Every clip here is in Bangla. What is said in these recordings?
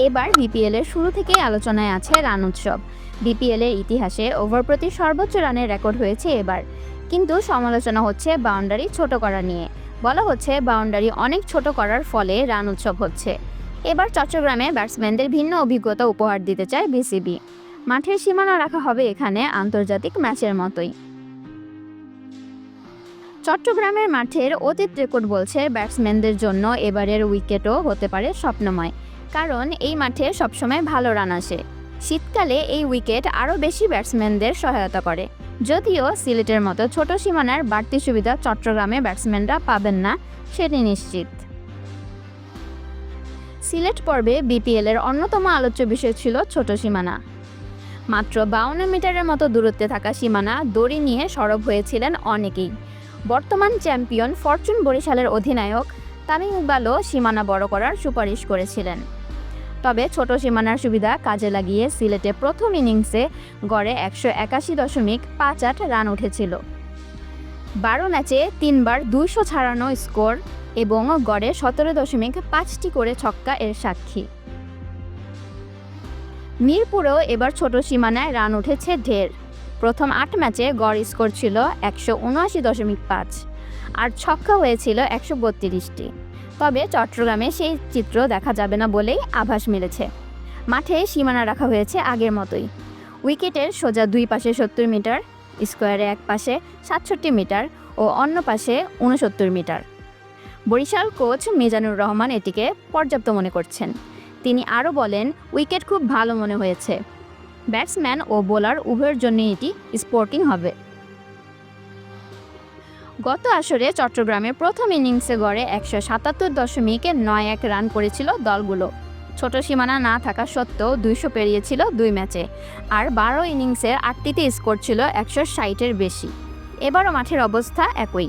এবার বিপিএল এর শুরু থেকেই আলোচনায় আছে রান উৎসব। বিপিএল এর ইতিহাসে ওভার প্রতি সর্বোচ্চ রানের রেকর্ড হয়েছে এবার, কিন্তু সমালোচনা হচ্ছে বাউন্ডারি ছোট করা নিয়ে। বলা হচ্ছে বাউন্ডারি অনেক ছোট করার ফলে রান উৎসব হচ্ছে। এবার চট্টগ্রামে ব্যাটসম্যানদের ভিন্ন অভিজ্ঞতা উপহার দিতে চায় বিসিবি। মাঠের সীমানা রাখা হবে এখানে আন্তর্জাতিক ম্যাচের মতোই। চট্টগ্রামের মাঠের অতীত রেকর্ড বলছে ব্যাটসম্যানদের জন্য এবারের উইকেটও হতে পারে স্বপ্নময়, কারণ এই মাঠে সবসময় ভালো রান আসে। শীতকালে এই উইকেট আরও বেশি ব্যাটসম্যানদের সহায়তা করে। যদিও সিলেটের মতো ছোট সীমানার বাড়তি সুবিধা চট্টগ্রামে ব্যাটসম্যানরা পাবেন না, সেটি নিশ্চিত। সিলেট পর্বে বিপিএলের অন্যতম আলোচ্য বিষয় ছিল ছোট সীমানা। মাত্র 52 মিটারের মতো দূরত্বে থাকা সীমানা দড়ি নিয়ে সরব হয়েছিলেন অনেকেই। বর্তমান চ্যাম্পিয়ন ফরচুন বরিশালের অধিনায়ক তামিম ইকবালও সীমানা বড় করার সুপারিশ করেছিলেন। তবে ছোট সীমানার সুবিধা কাজে লাগিয়ে সিলেটে প্রথম ইনিংসে গড়ে 181.58 রান উঠেছিল। 12 ম্যাচে 3 বার 200 ছাড়ানো স্কোর এবং গড়ে 17.5টি করে ছক্কা এর সাক্ষী। মিরপুরেও এবার ছোট সীমানায় রান উঠেছে ঢের। প্রথম 8 ম্যাচে গড় স্কোর ছিল 179.5 আর ছক্কা হয়েছিল 132টি। তবে চট্টগ্রামে সেই চিত্র দেখা যাবে না বলেই আভাস মিলেছে। মাঠে সীমানা রাখা হয়েছে আগের মতোই। উইকেটের সোজা দুই পাশে 70 মিটার, স্কোয়ারে এক পাশে 67 মিটার ও অন্য পাশে 69 মিটার। বরিশাল কোচ মিজানুর রহমান এটিকে পর্যাপ্ত মনে করছেন। তিনি আরও বলেন, উইকেট খুব ভালো মনে হয়েছে। ব্যাটসম্যান ও বোলার উভয়ের জন্য এটি স্পোর্টিং হবে। গত আসরে চট্টগ্রামে প্রথম ইনিংসে গড়ে 177.91 রান করেছিল দলগুলো। ছোট সীমানা না থাকা সত্ত্বেও 200 পেরিয়েছিল 2 ম্যাচে, আর 12 ইনিংসের 8টিতে স্কোর ছিল 160-এর বেশি। এবারও মাঠের অবস্থা একই।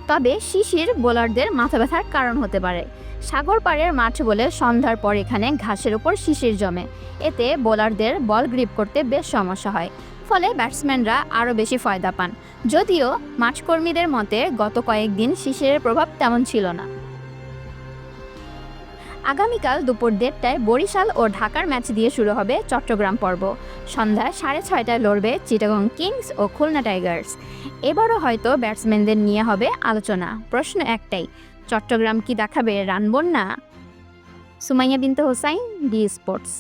তবে শিশির বোলারদের মাথা ব্যথার কারণ হতে পারে। সাগর পাড়ের মাঠ বলে সন্ধ্যার পর এখানে ঘাসের উপর শিশির জমে। এতে বোলারদের বল গ্রিপ করতে বেশ সমস্যা হয়, ফলে ব্যাটসম্যানরা আরও বেশি ফায়দা পান। যদিও মাঠকর্মীদের মতে গত কয়েকদিন শিশিরের প্রভাব তেমন ছিল না। আগামীকাল দুপুর 1:30টায় বরিশাল ও ঢাকার ম্যাচ দিয়ে শুরু হবে চট্টগ্রাম পর্ব। সন্ধ্যা 6:30টায় লড়বে চিটাগং কিংস ও খুলনা টাইগার্স। এবারও হয়তো ব্যাটসম্যানদের নিয়ে হবে আলোচনা। প্রশ্ন একটাই, চট্টগ্রাম কি দেখাবে রান বন্যা? সুমাইয়া বিনতে হোসাইন, ডি স্পোর্টস।